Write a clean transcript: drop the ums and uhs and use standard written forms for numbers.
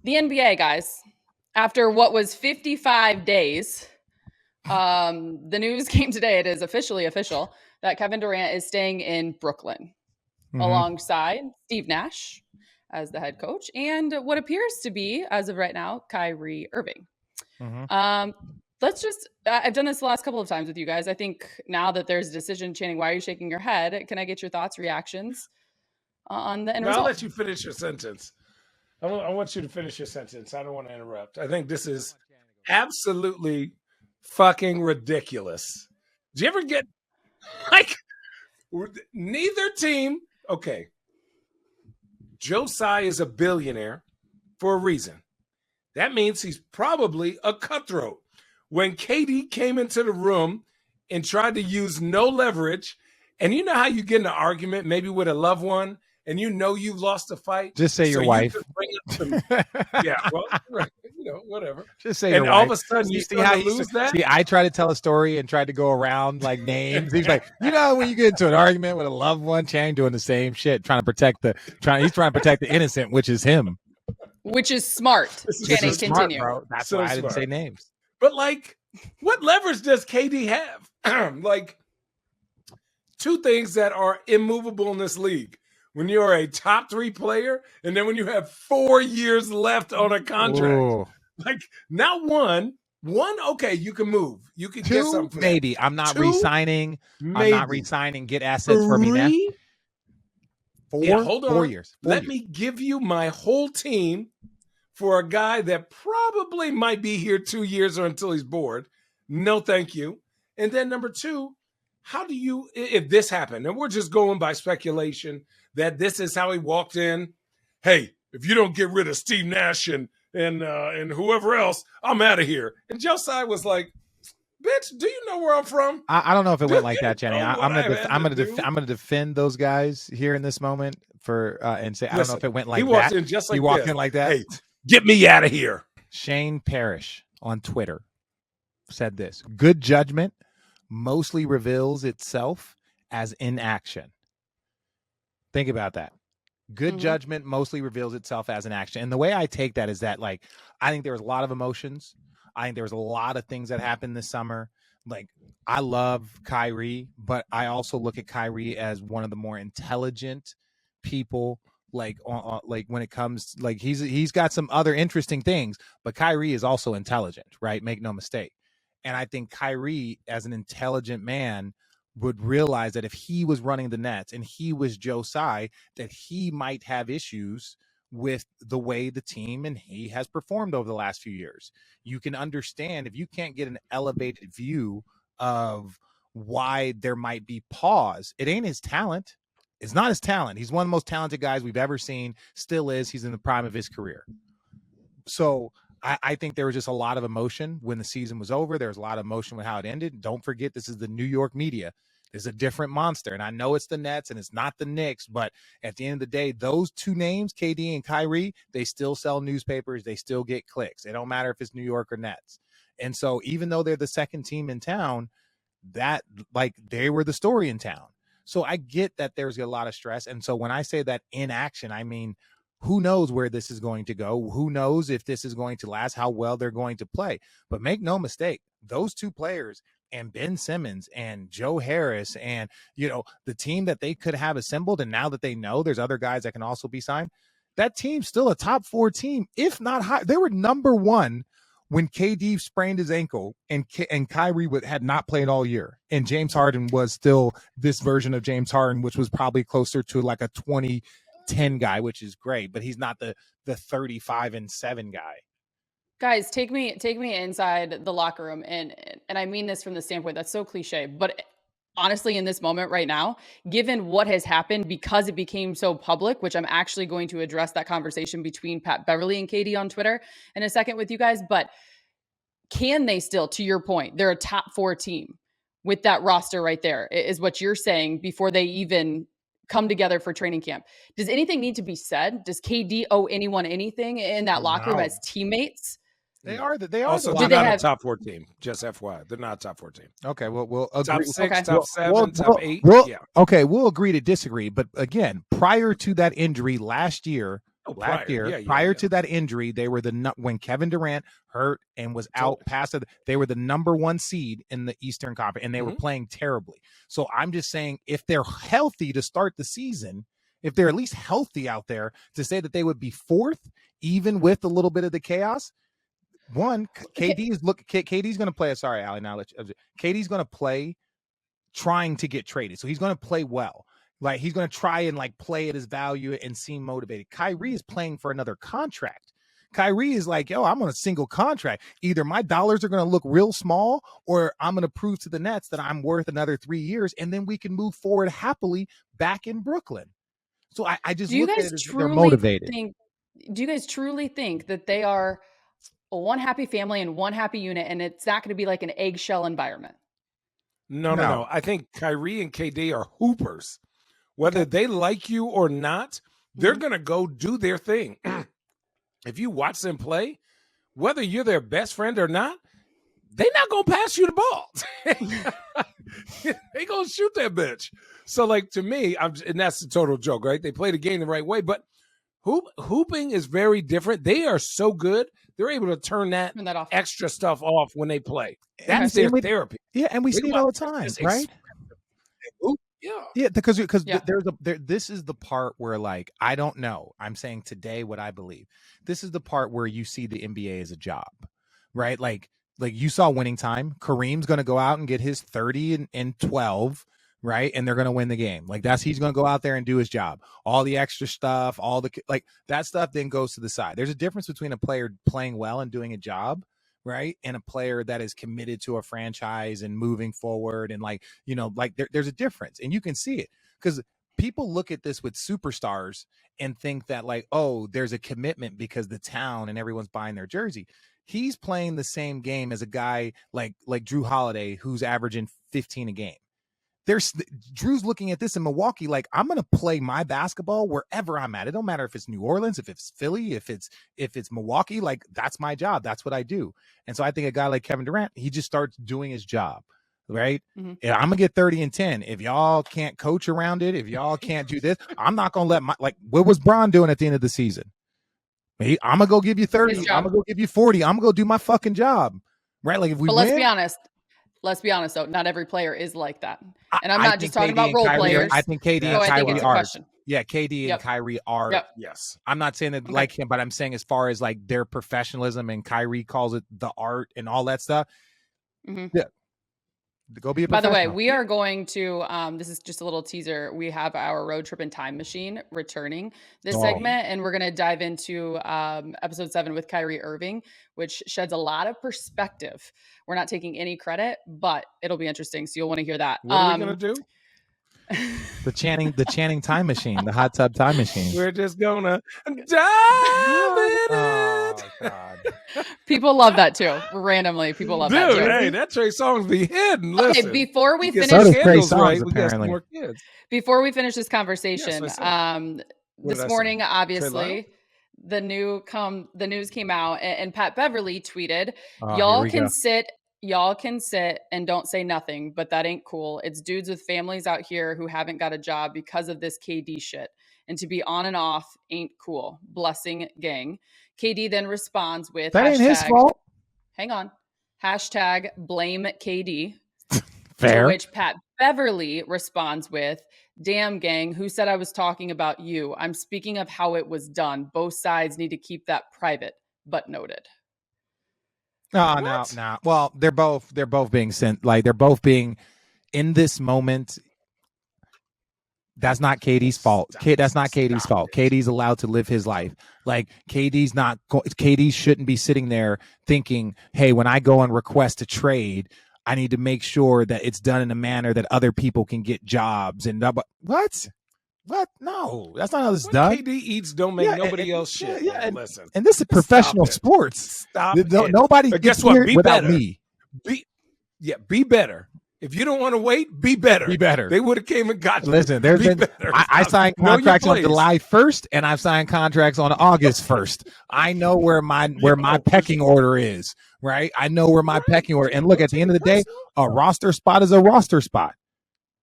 The NBA, guys, after what was 55 days, the news came today. It is officially official that Kevin Durant is staying in Brooklyn alongside Steve Nash as the head coach and what appears to be, as of right now, Kyrie Irving. Um, I've done this the last couple of times with you guys. I think now that there's a decision, Channing, why are you shaking your head? Can I get your thoughts, reactions on the end Now, I'll result? let you finish your sentence. I want you to finish your sentence. I don't want to interrupt. I think this is absolutely fucking ridiculous. Do you ever get like neither team? Okay, Joe Tsai is a billionaire for a reason. That means he's probably a cutthroat. When KD came into the room and tried to use no leverage, and you know how you get in an argument, maybe with a loved one, and you know you've lost a fight. Just say your wife. Yeah, well, right, whatever. Just say and your all wife. of a sudden you see how you lose that. See, I try to tell a story and tried to go around like names. He's like, when you get into an argument with a loved one, Chang doing the same shit, trying to protect the innocent, which is him. Which is smart. Channing, continue. Bro. That's so why I didn't say names. But like, what leverage does KD have? Like, two things that are immovable in this league. When you're a top 3 player, and then when you have 4 years left on a contract. Ooh. Like, not one, okay, you can move. You can get something. Maybe. I'm not re-signing. Maybe. I'm not re-signing. Get assets 3? For me now. 4? Yeah, hold on. 4 years. Let me give you my whole team for a guy that probably might be here 2 years or until he's bored. No, thank you. And then number 2, how do you, if this happened, and we're just going by speculation that this is how he walked in. Hey, if you don't get rid of Steve Nash and whoever else, I'm out of here. And Joe Tsai was like, "Bitch, do you know where I'm from?" I don't know if it went like that, Jenny. I'm gonna defend those guys here in this moment for and say I don't know if it went like that. He walked in just like he walked in like that. Hey, get me out of here. Shane Parrish on Twitter said this: "Good judgment mostly reveals itself as inaction." Think about that. Good judgment mostly reveals itself as an action. And the way I take that is that, like, I think there was a lot of emotions. I think there was a lot of things that happened this summer. Like, I love Kyrie, but I also look at Kyrie as one of the more intelligent people. Like when it comes, like he's got some other interesting things, but Kyrie is also intelligent, right? Make no mistake. And I think Kyrie, as an intelligent man, would realize that if he was running the Nets and he was Joe Tsai, that he might have issues with the way the team and he has performed over the last few years. You can understand if you can't get an elevated view of why there might be pause. It ain't his talent. It's not his talent. He's one of the most talented guys we've ever seen. Still is. He's in the prime of his career. So I think there was just a lot of emotion when the season was over. There was a lot of emotion with how it ended. Don't forget, this is the New York media. There's a different monster. And I know it's the Nets and it's not the Knicks, but at the end of the day, those two names, KD and Kyrie, they still sell newspapers. They still get clicks. It don't matter if it's New York or Nets. And so even though they're the second team in town, that, like, they were the story in town. So I get that there's a lot of stress. And so when I say that inaction, I mean, who knows where this is going to go? Who knows if this is going to last, how well they're going to play? But make no mistake, those two players and Ben Simmons and Joe Harris and, the team that they could have assembled, and now that they know there's other guys that can also be signed, that team's still a top 4 team, if not high. They were number 1 when KD sprained his ankle and Kyrie had not played all year. And James Harden was still this version of James Harden, which was probably closer to like a 20-10 guy, which is great, but he's not the 35-7 guy. Guys, take me inside the locker room, and I mean this from the standpoint that's so cliche, but honestly, in this moment right now, given what has happened, because it became so public, which I'm actually going to address that conversation between Pat Beverly and KD on Twitter in a second with you guys, but can they still, to your point, they're a top 4 team with that roster right there, is what you're saying, before they even come together for training camp. Does anything need to be said? Does KD owe anyone anything in that locker room as teammates? They are. Also, they're not a top 4 team. Just FYI, they're not a top 4 team. Okay, well, we'll agree. Top 6, top 7, top 8. Okay, we'll agree to disagree. But again, prior to that injury last year, last year. Yeah, Prior to that injury, they were when Kevin Durant hurt and was out past it, they were the number 1 seed in the Eastern Conference, and they were playing terribly. So I'm just saying, if they're healthy to start the season, if they're at least healthy out there, to say that they would be 4th, even with a little bit of the chaos. One, KD's going to play. Sorry, Allie. Now KD's going to play trying to get traded, so he's going to play well. Like, he's going to try and like play at his value and seem motivated. Kyrie is playing for another contract. Kyrie is like, yo, I'm on a single contract. Either my dollars are going to look real small, or I'm going to prove to the Nets that I'm worth another 3 years, and then we can move forward happily back in Brooklyn. So I just look at it as they're motivated. Do you guys truly think that they are one happy family and one happy unit, and it's not going to be like an eggshell environment? No. I think Kyrie and KD are hoopers. Whether they like you or not, they're going to go do their thing. If you watch them play, whether you're their best friend or not, they're not going to pass you the ball. They going to shoot that bitch. So, like, to me, and that's the total joke, right? They play the game the right way, but hooping is very different. They are so good. They're able to turn that off. Extra stuff off when they play. That's their therapy. Yeah, and we see it all the time, right? Yeah, because this is the part where, like, I don't know. I'm saying today what I believe. This is the part where you see the NBA as a job, right? Like you saw Winning Time. Kareem's going to go out and get his 30 and 12, right? And they're going to win the game. Like, he's going to go out there and do his job. All the extra stuff, that stuff then goes to the side. There's a difference between a player playing well and doing a job, right, and a player that is committed to a franchise and moving forward, and there's a difference, and you can see it because people look at this with superstars and think that, like, oh, there's a commitment because the town and everyone's buying their jersey. He's playing the same game as a guy like Drew Holiday, who's averaging 15 a game. Drew's looking at this in Milwaukee like, I'm going to play my basketball wherever I'm at. It don't matter if it's New Orleans, if it's Philly, if it's Milwaukee. Like, that's my job. That's what I do. And so I think a guy like Kevin Durant, he just starts doing his job, right? Yeah, I'm going to get 30 and 10. If y'all can't coach around it, if y'all can't do this, I'm not going to let what was Bron doing at the end of the season? I'm going to go give you 30. I'm going to go give you 40. I'm going to go do my fucking job, right? Like, if we win. Let's be honest, though. Not every player is like that. And I'm not just talking about role players. I think KD and Kyrie are. Yeah, KD and Kyrie are. Yep. Yes. I'm not saying that like him, but I'm saying as far as like their professionalism, and Kyrie calls it the art and all that stuff. Yeah. Go be a professional. By the way, we are going to, this is just a little teaser. We have our road trip and time machine returning this segment, and we're going to dive into episode 7 with Kyrie Irving, which sheds a lot of perspective. We're not taking any credit, but it'll be interesting. So you'll want to hear that. What are we going to do? The Channing time machine, the hot tub time machine. We're just gonna dive in it. God. People love that too. Randomly, people love that too. Hey, that Trey Songz be hidden. Listen, okay, before we finish, we got some more kids. Before we finish this conversation, this morning, obviously, the news came out, and Pat Beverly tweeted, Y'all can sit and don't say nothing, but that ain't cool. It's dudes with families out here who haven't got a job because of this KD shit. And to be on and off ain't cool. Blessing, gang. KD then responds with that ain't his fault. Hang on. Hashtag blame KD. Fair. To which Pat Beverly responds with, damn, gang, who said I was talking about you? I'm speaking of how it was done. Both sides need to keep that private, but noted. No. Well, they're both being sent. Like, they're both being in this moment. That's not KD's fault. That's not KD's fault. KD's allowed to live his life. Like, KD shouldn't be sitting there thinking, hey, when I go and request a trade, I need to make sure that it's done in a manner that other people can get jobs. And what? No, that's not how this is done. KD eats don't make nobody else shit. Yeah, listen. And this is professional sports. Stop it. Nobody gets what? Be without better. Me. Be better. If you don't want to wait, be better. Be better. They would have came and got you. Listen, I signed contracts on July 1st, and I've signed contracts on August 1st. I know where my pecking order is, right? I know where my pecking order. And look, at the end of the day, a roster spot is a roster spot.